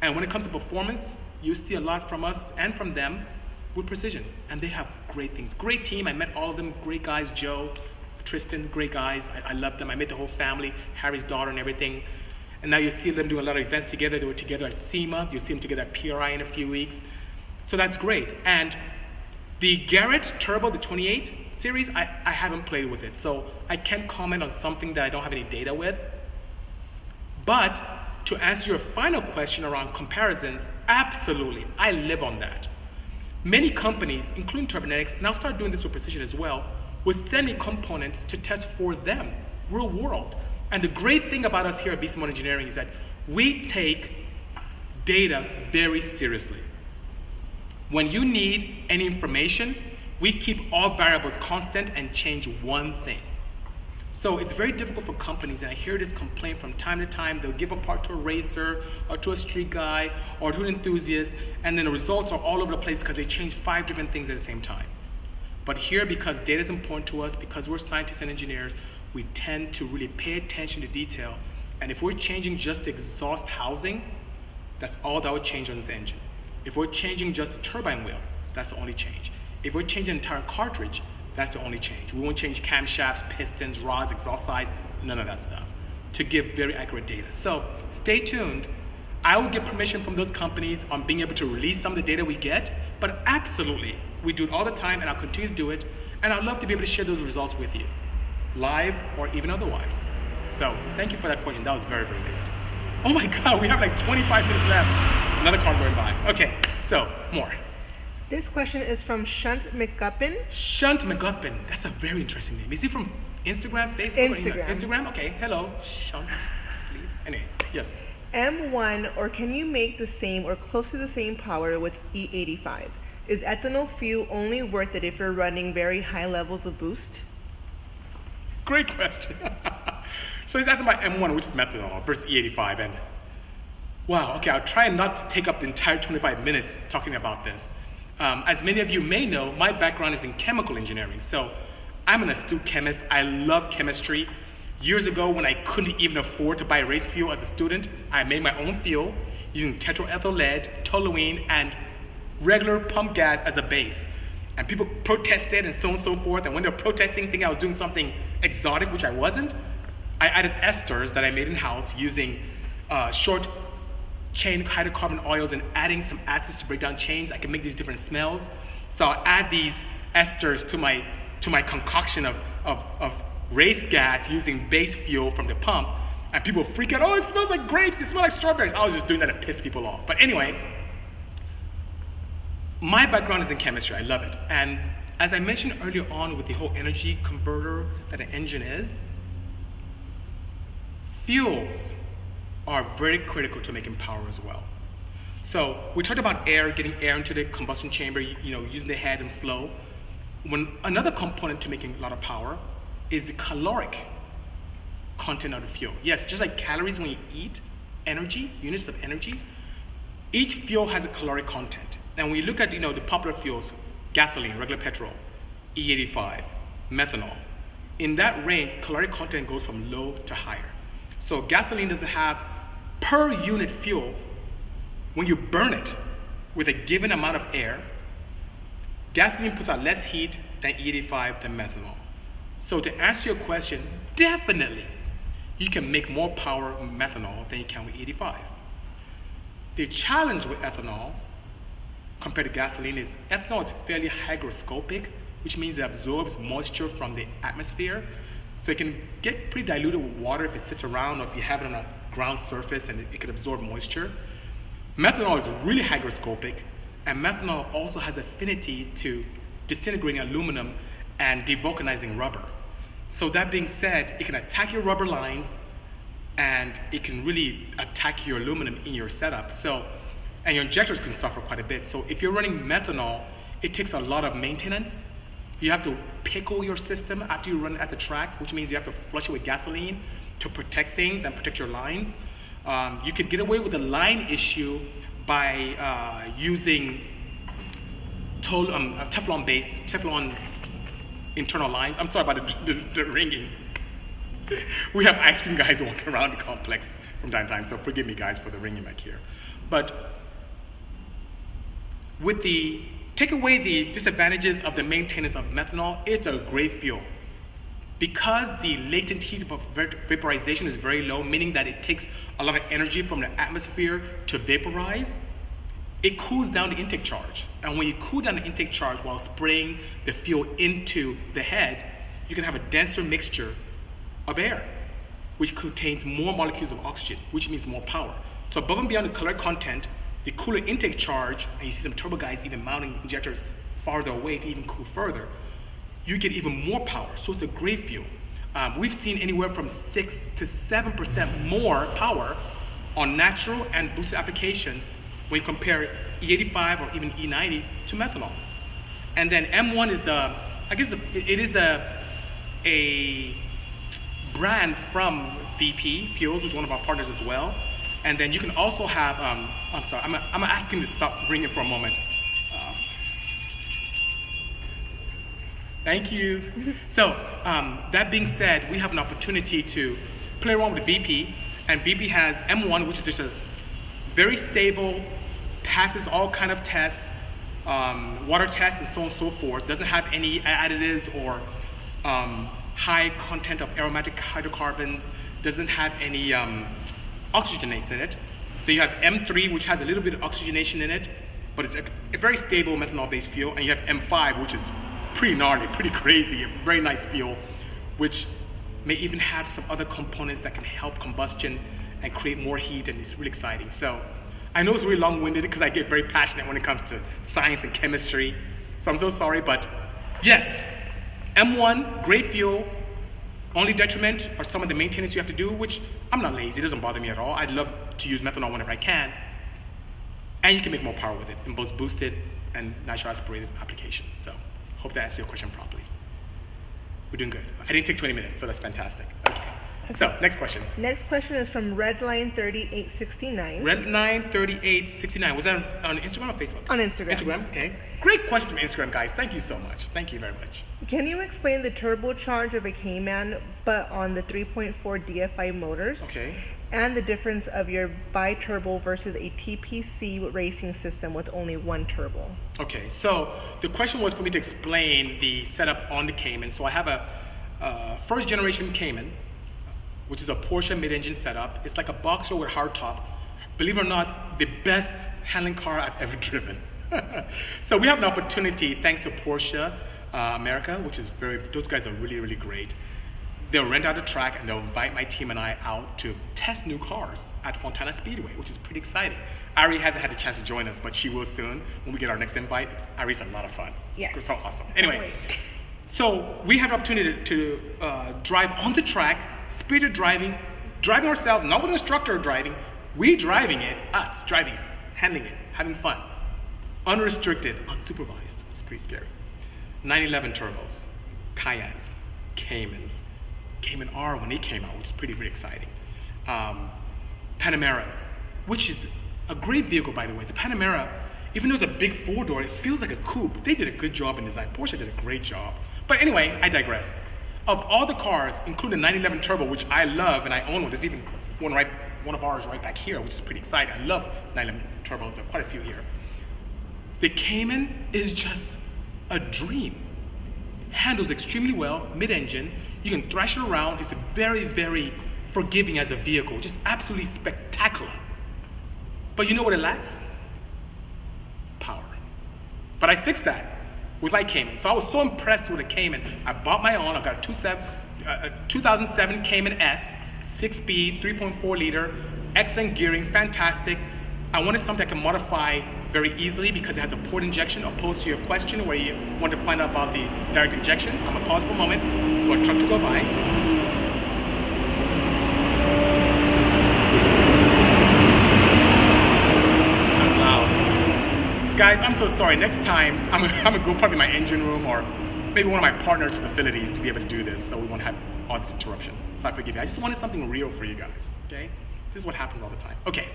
And when it comes to performance, you see a lot from us and from them with Precision. And they have great things. Great team, I met all of them, great guys, Joe, Tristan, great guys. I love them. I met the whole family, Harry's daughter and everything. And now you see them doing a lot of events together. They were together at SEMA. You see them together at PRI in a few weeks. So that's great. And the Garrett Turbo, the 28 series, I haven't played with it. So I can't comment on something that I don't have any data with. But to answer your final question around comparisons, absolutely, I live on that. Many companies, including Turbonetics, and I'll start doing this with Precision as well, will send me components to test for them, real world. And the great thing about us here at Bisimoto Engineering is that we take data very seriously. When you need any information, we keep all variables constant and change one thing. So it's very difficult for companies, and I hear this complaint from time to time. They'll give a part to a racer or to a street guy or to an enthusiast, and then the results are all over the place because they change 5 different things at the same time. But here, because data is important to us, because we're scientists and engineers, we tend to really pay attention to detail. And if we're changing just the exhaust housing, that's all that would change on this engine. If we're changing just the turbine wheel, that's the only change. If we're changing the entire cartridge, that's the only change. We won't change camshafts, pistons, rods, exhaust size, none of that stuff, to give very accurate data. So stay tuned. I will get permission from those companies on being able to release some of the data we get, but absolutely, we do it all the time, and I'll continue to do it, and I'd love to be able to share those results with you, live or even otherwise. So thank you for that question. That was very, very good. Oh my God, we have like 25 minutes left. Another car going by. Okay, so more. This question is from Shunt McGuppin. Shunt McGuppin. That's a very interesting name. Is he from Instagram, Facebook? Instagram. Instagram? Okay, hello, Shunt, I believe. Anyway, yes. M1, or can you make the same or close to the same power with E85? Is ethanol fuel only worth it if you're running very high levels of boost? Great question. So he's asking about M1, which is methanol, versus E85. And wow, okay, I'll try not to take up the entire 25 minutes talking about this. As many of you may know, my background is in chemical engineering. So I'm an astute chemist. I love chemistry. Years ago, when I couldn't even afford to buy race fuel as a student, I made my own fuel using tetraethyl lead, toluene, and regular pump gas as a base. And people protested and so on and so forth. And when they were protesting, thinking I was doing something exotic, which I wasn't, I added esters that I made in-house using short chain hydrocarbon oils and adding some acids to break down chains. I can make these different smells. So I'll add these esters to my concoction of race gas using base fuel from the pump. And people freak out, oh, it smells like grapes, it smells like strawberries. I was just doing that to piss people off. But anyway, my background is in chemistry, I love it. And as I mentioned earlier on with the whole energy converter that an engine is, fuels are very critical to making power as well. So we talked about air, getting air into the combustion chamber, using the head and flow. Another component to making a lot of power is the caloric content of the fuel. Yes, just like calories when you eat, energy, units of energy, each fuel has a caloric content. And when you look at the popular fuels, gasoline, regular petrol, E85, methanol, in that range, caloric content goes from low to higher. So gasoline doesn't have per unit fuel, when you burn it with a given amount of air, gasoline puts out less heat than E85 than methanol. So to answer your question, definitely you can make more power with methanol than you can with E85. The challenge with ethanol compared to gasoline is ethanol is fairly hygroscopic, which means it absorbs moisture from the atmosphere. So it can get pretty diluted with water if it sits around or if you have it on a ground surface and it could absorb moisture. Methanol is really hygroscopic, and methanol also has affinity to disintegrating aluminum and devulcanizing rubber. So that being said, it can attack your rubber lines and it can really attack your aluminum in your setup. And your injectors can suffer quite a bit. So if you're running methanol, it takes a lot of maintenance. You have to pickle your system after you run at the track, which means you have to flush it with gasoline to protect things and protect your lines. You could get away with the line issue by using Teflon internal lines. I'm sorry about the ringing. We have ice cream guys walking around the complex from time to time, so forgive me guys for the ringing back here. But take away the disadvantages of the maintenance of methanol, it's a great fuel. Because the latent heat of vaporization is very low, meaning that it takes a lot of energy from the atmosphere to vaporize, it cools down the intake charge. And when you cool down the intake charge while spraying the fuel into the head, you can have a denser mixture of air, which contains more molecules of oxygen, which means more power. So above and beyond the caloric content, the cooler intake charge, and you see some turbo guys even mounting injectors farther away to even cool further, you get even more power. So it's a great fuel. We've seen anywhere from 6 to 7% more power on natural and boosted applications when you compare E85 or even E90 to methanol. And then M1 is it is a brand from VP Fuels, who's one of our partners as well. And then you can also have, I'm sorry, I'm asking to stop ringing for a moment. Thank you. So that being said, we have an opportunity to play around with VP, and VP has M1, which is just a very stable, passes all kind of tests, water tests and so on and so forth, doesn't have any additives or high content of aromatic hydrocarbons, doesn't have any oxygenates in it. Then you have M3, which has a little bit of oxygenation in it, but it's a very stable methanol-based fuel. And you have M5, which is pretty gnarly, pretty crazy, a very nice fuel, which may even have some other components that can help combustion and create more heat, and it's really exciting. So I know it's really long-winded because I get very passionate when it comes to science and chemistry. So I'm so sorry, but yes, M1, great fuel. Only detriment are some of the maintenance you have to do, which I'm not lazy, it doesn't bother me at all. I'd love to use methanol whenever I can. And you can make more power with it in both boosted and natural aspirated applications. So hope that answers your question properly. We're doing good. I didn't take 20 minutes, so that's fantastic. Okay. So, next question. Next question is from Redline3869. Redline3869. Was that on Instagram or Facebook? On Instagram. Instagram, okay. Great question from Instagram, guys. Thank you so much. Thank you very much. Can you explain the turbocharge of a Cayman, but on the 3.4 DFI motors? Okay. And the difference of your bi-turbo versus a TPC racing system with only one turbo? Okay, so the question was for me to explain the setup on the Cayman. So I have a first generation Cayman, which is a Porsche mid-engine setup. It's like a boxer with hardtop. Believe it or not, the best handling car I've ever driven. So we have an opportunity, thanks to Porsche America, which is those guys are really, really great. They'll rent out a track and they'll invite my team and I out to test new cars at Fontana Speedway, which is pretty exciting. Ari hasn't had the chance to join us, but she will soon when we get our next invite. Ari's a lot of fun. Yes. It's so awesome. Anyway, so we have the opportunity to drive on the track, spirited driving ourselves, not with an instructor driving, we driving it, us driving it, handling it, having fun, unrestricted, unsupervised, which is pretty scary. 911 turbos, Cayennes, Caymans, Cayman R when they came out, which is pretty exciting. Panameras, which is a great vehicle, by the way. The Panamera, even though it's a big four-door, it feels like a coupe. They did a good job in design. Porsche did a great job. But anyway, I digress. Of all the cars, including the 911 Turbo, which I love and I own one, there's even one of ours right back here, which is pretty exciting. I love 911 Turbos. There are quite a few here. The Cayman is just a dream. Handles extremely well, mid-engine. You can thrash it around. It's very, very forgiving as a vehicle. Just absolutely spectacular. But you know what it lacks? Power. But I fixed that with my Cayman. So I was so impressed with the Cayman. I bought my own. I got a 2007 Cayman S, 6-speed, 3.4 liter, excellent gearing, fantastic. I wanted something I can modify very easily because it has a port injection, opposed to your question where you want to find out about the direct injection. I'm gonna pause for a moment for a truck to go by. That's loud. Guys, I'm so sorry. Next time, I'm gonna go probably my engine room or maybe one of my partner's facilities to be able to do this, so we won't have all this interruption. So forgive me. I just wanted something real for you guys, okay? This is what happens all the time. Okay.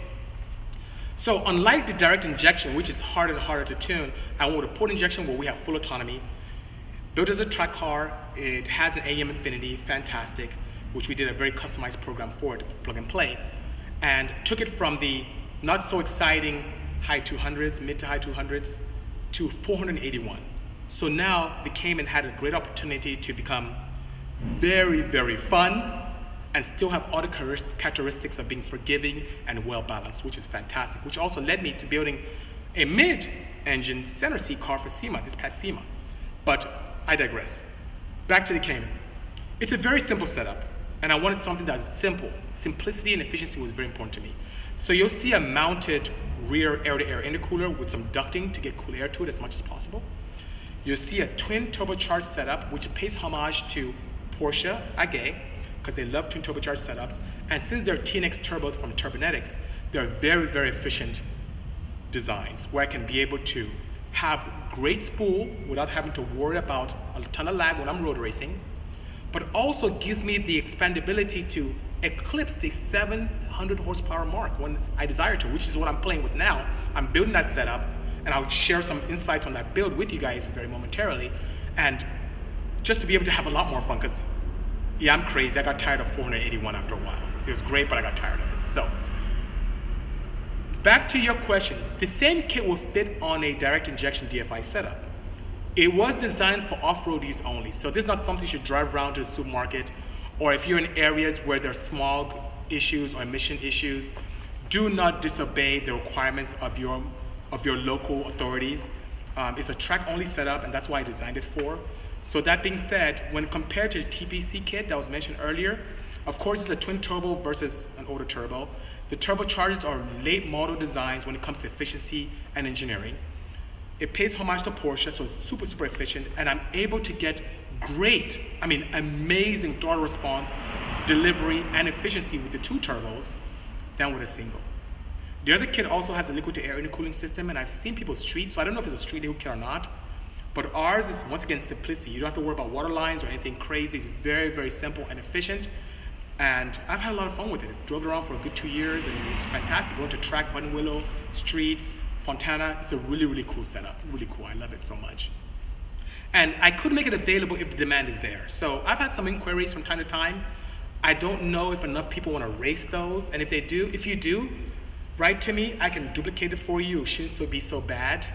So unlike the direct injection, which is harder and harder to tune, I went with a port injection where we have full autonomy. Built as a track car, it has an AM Infinity, fantastic, which we did a very customized program for it, plug and play, and took it from the not so exciting high 200s, mid to high 200s, to 481. So now the Cayman had a great opportunity to become very, very fun, and still have all the characteristics of being forgiving and well-balanced, which is fantastic, which also led me to building a mid-engine center seat car for SEMA, this past SEMA. But I digress. Back to the Cayman. It's a very simple setup, and I wanted something that's simple. Simplicity and efficiency was very important to me. So you'll see a mounted rear air-to-air intercooler with some ducting to get cool air to it as much as possible. You'll see a twin turbocharged setup, which pays homage to Porsche AG, because they love twin turbocharged setups. And since they're TNX turbos from Turbonetics, they're very, very efficient designs where I can be able to have great spool without having to worry about a ton of lag when I'm road racing, but also gives me the expandability to eclipse the 700 horsepower mark when I desire to, which is what I'm playing with now. I'm building that setup, and I'll share some insights on that build with you guys very momentarily. And just to be able to have a lot more fun, because yeah, I'm crazy. I got tired of 481 after a while. It was great, but I got tired of it. So back to your question, the same kit will fit on a direct injection DFI setup. It was designed for off-road use only, so this is not something you should drive around to the supermarket, or if you're in areas where there's smog issues or emission issues, do not disobey the requirements of your local authorities. It's a track-only setup, and that's why I designed it for. So that being said, when compared to the TPC kit that was mentioned earlier, of course it's a twin turbo versus an auto turbo. The turbochargers are late model designs when it comes to efficiency and engineering. It pays homage to Porsche, so it's super, super efficient, and I'm able to get great, amazing throttle response, delivery, and efficiency with the two turbos than with a single. The other kit also has a liquid-to-air intercooling system, and I've seen people street, so I don't know if it's a street kit or not, but ours is, once again, simplicity. You don't have to worry about water lines or anything crazy. It's very, very simple and efficient, and I've had a lot of fun with it. Drove it around for a good 2 years, and it's fantastic. Going to track, Button Willow, streets, Fontana. It's a really, really cool setup. Really cool. I love it so much. And I could make it available if the demand is there. So I've had some inquiries from time to time. I don't know if enough people want to race those. And if you do, write to me. I can duplicate it for you. It shouldn't be so bad.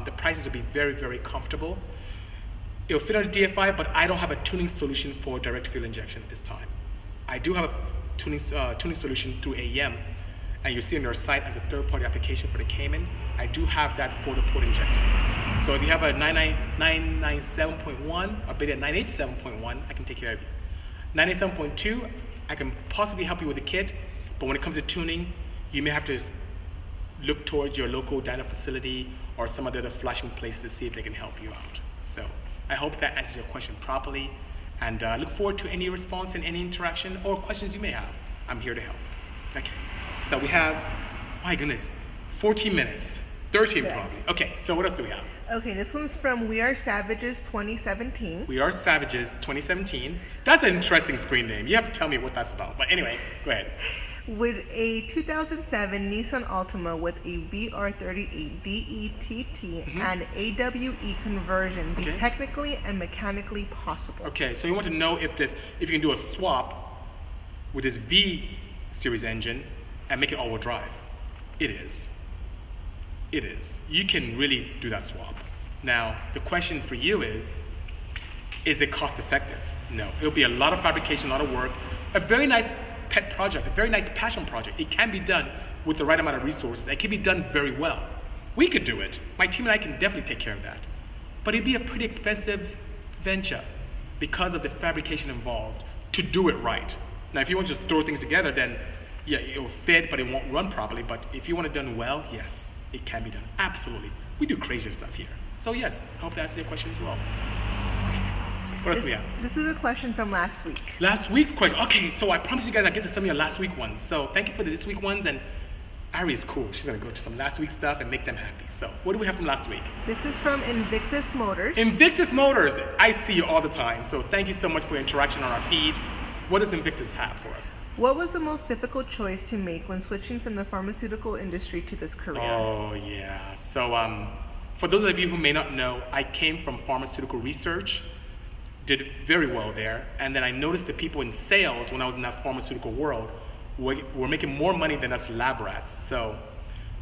The prices will be very, very comfortable. It'll fit on a DFI, but I don't have a tuning solution for direct fuel injection at this time. I do have a tuning solution through AEM. And you'll see on their site as a third-party application for the Cayman. I do have that for the port injector. So if you have a 997.1 or better 987.1, I can take care of you. 987.2, I can possibly help you with the kit, but when it comes to tuning, you may have to look towards your local dyno facility or some of the other flashing places to see if they can help you out. So I hope that answers your question properly, and look forward to any response and any interaction or questions you may have. I'm here to help. Okay. So we have, my goodness, 14 minutes, 13 probably. Okay, so what else do we have? Okay, this one's from We Are Savages 2017. We Are Savages 2017. That's an interesting screen name. You have to tell me what that's about. But anyway, go ahead. With a 2007 Nissan Altima with a VR38 DETT and AWE conversion be technically and mechanically possible? Okay, so you want to know if you can do a swap with this V series engine and make it all-wheel drive. It is. It is. You can really do that swap. Now, the question for you is it cost effective? No. It'll be a lot of fabrication, a lot of work, a very nice pet project, a very nice passion project. It can be done with the right amount of resources. It can be done very well. We could do it. My team and I can definitely take care of that. But it'd be a pretty expensive venture because of the fabrication involved to do it right. Now, if you want to just throw things together, then yeah, it'll fit, but it won't run properly. But if you want it done well, yes, it can be done. Absolutely. We do crazy stuff here. So yes, I hope that answers your question as well. What else do we have? This is a question from last week. Last week's question. Okay, so I promise you guys I get to some of your last week ones. So thank you for the this week ones, and Ari is cool. She's gonna go to some last week stuff and make them happy. So what do we have from last week? This is from Invictus Motors. Invictus Motors. I see you all the time. So thank you so much for your interaction on our feed. What does Invictus have for us? What was the most difficult choice to make when switching from the pharmaceutical industry to this career? Oh, yeah. So for those of you who may not know, I came from pharmaceutical research, did very well there, and then I noticed the people in sales when I was in that pharmaceutical world were making more money than us lab rats. So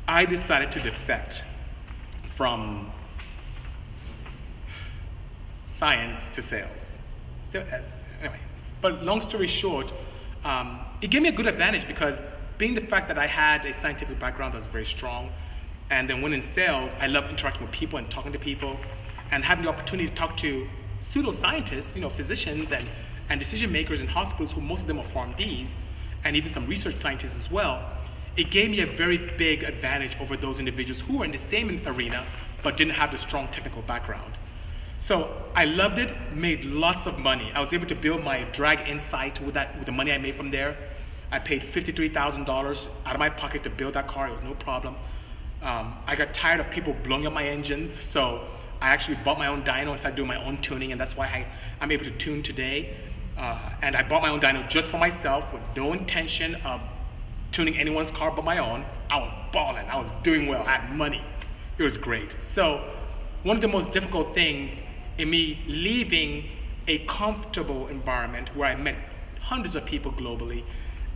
I decided to defect from science to sales. Anyway. But long story short, it gave me a good advantage because being the fact that I had a scientific background that was very strong, and then when in sales, I love interacting with people and talking to people, and having the opportunity to talk to pseudoscientists, physicians and decision makers in hospitals who most of them are PharmDs, and even some research scientists as well. It gave me a very big advantage over those individuals who were in the same arena but didn't have the strong technical background. So I loved it, made lots of money. I was able to build my Drag Insight with the money I made from there. I paid $53,000 out of my pocket to build that car. It was no problem. I got tired of people blowing up my engines, so I actually bought my own dyno and started doing my own tuning, and that's why I'm able to tune today. And I bought my own dyno just for myself with no intention of tuning anyone's car but my own. I was balling. I was doing well. I had money. It was great. So one of the most difficult things in me leaving a comfortable environment where I met hundreds of people globally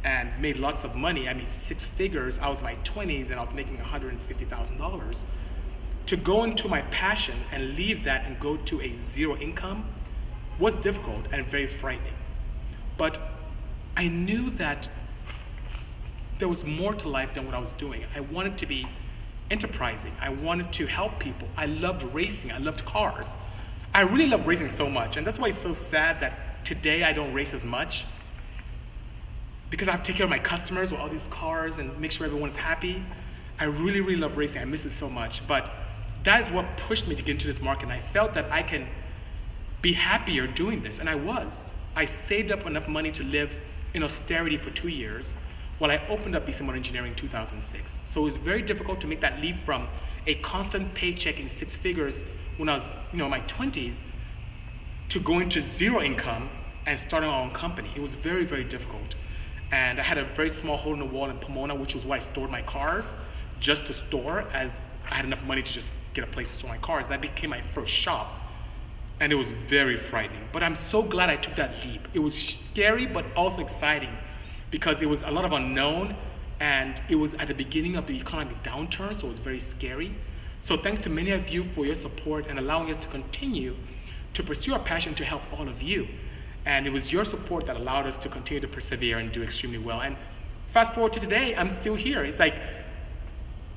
and made lots of money. I made 6 figures. I was in my 20s and I was making $150,000. To go into my passion and leave that and go to a zero income was difficult and very frightening. But I knew that there was more to life than what I was doing. I wanted to be enterprising. I wanted to help people. I loved racing. I loved cars. I really love racing so much, and that's why it's so sad that today I don't race as much, because I have to take care of my customers with all these cars and make sure everyone's happy. I really, really love racing. I miss it so much, but that is what pushed me to get into this market, and I felt that I can be happier doing this, and I was. I saved up enough money to live in austerity for 2 years while I opened up Bisimoto Engineering in 2006. So it was very difficult to make that leap from a constant paycheck in 6 figures when I was in my 20s to going to zero income and starting our own company. It was very, very difficult. And I had a very small hole in the wall in Pomona, which was where I stored my cars, just to store, as I had enough money to just get a place to store my cars. That became my first shop. And it was very frightening. But I'm so glad I took that leap. It was scary, but also exciting, because it was a lot of unknown, and it was at the beginning of the economic downturn, so it was very scary. So thanks to many of you for your support and allowing us to continue to pursue our passion to help all of you. And it was your support that allowed us to continue to persevere and do extremely well. And fast forward to today, I'm still here. It's like,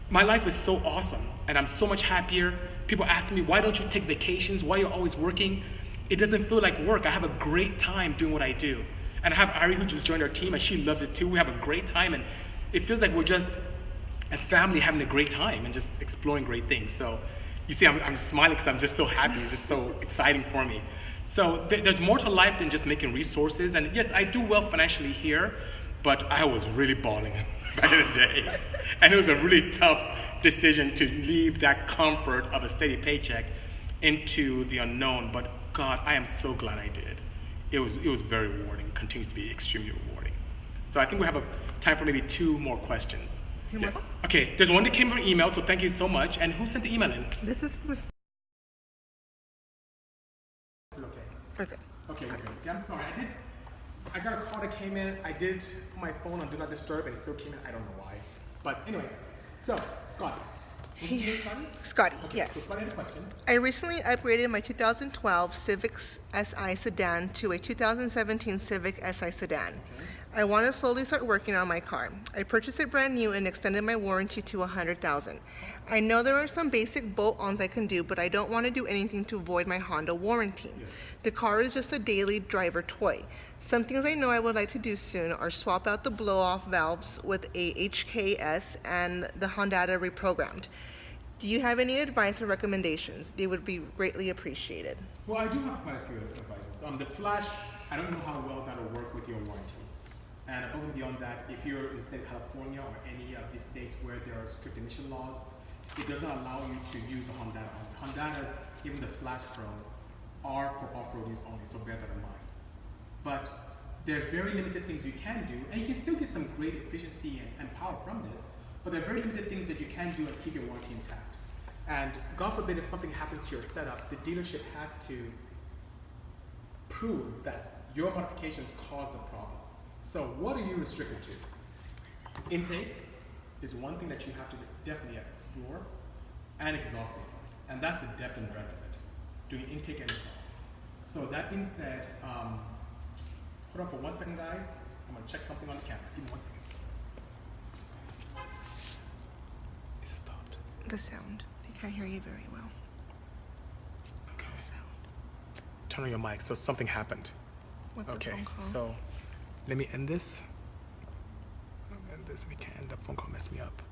my life is so awesome, and I'm so much happier. People ask me, why don't you take vacations? Why are you always working? It doesn't feel like work. I have a great time doing what I do. And I have Ari, who just joined our team, and she loves it too. We have a great time, and it feels like we're just a family having a great time and just exploring great things. So you see, I'm smiling because I'm just so happy. It's just so exciting for me. So there's more to life than just making resources. And yes, I do well financially here, but I was really balling back in the day. And it was a really tough decision to leave that comfort of a steady paycheck into the unknown. But God, I am so glad I did. It was very rewarding, continues to be extremely rewarding. So I think we have time for maybe 2 more questions. Yes. Okay, there's one that came from email, so thank you so much. And who sent the email in? This is from... Okay, okay. I'm sorry, I got a call that came in. I did put my phone on Do Not Disturb, and it still came in. I don't know why. But anyway, so, Scott. Hey, Scotty, okay, yes. So Scotty had a question. I recently upgraded my 2012 Civic SI sedan to a 2017 Civic SI sedan. Okay. I want to slowly start working on my car. I purchased it brand new and extended my warranty to $100,000. I know there are some basic bolt-ons I can do, but I don't want to do anything to void my Honda warranty. Yes. The car is just a daily driver toy. Some things I know I would like to do soon are swap out the blow-off valves with a HKS and the Honda reprogrammed. Do you have any advice or recommendations? They would be greatly appreciated. Well, I do have quite a few advices. The flash, I don't know how well that'll work with your warranty. And above and beyond that, if you're in the state of California or any of these states where there are strict emission laws, it does not allow you to use the Honda. Hondas, even the Flash Pro, are for off-road use only, so bear that in mind. But there are very limited things you can do, and you can still get some great efficiency and power from this, but there are very limited things that you can do and keep your warranty intact. And God forbid, if something happens to your setup, the dealership has to prove that your modifications caused the problem. So what are you restricted to? Intake is one thing that you have to definitely explore, and exhaust systems. And that's the depth and breadth of it, doing intake and exhaust. So that being said, hold on for 1 second, guys. I'm gonna check something on the camera. Give me 1 second. Is it stopped? The sound. They can't hear you very well. Okay. The sound. Turn on your mic, so something happened. Okay, so let me end this. I'll end this if we can. The phone call messed me up.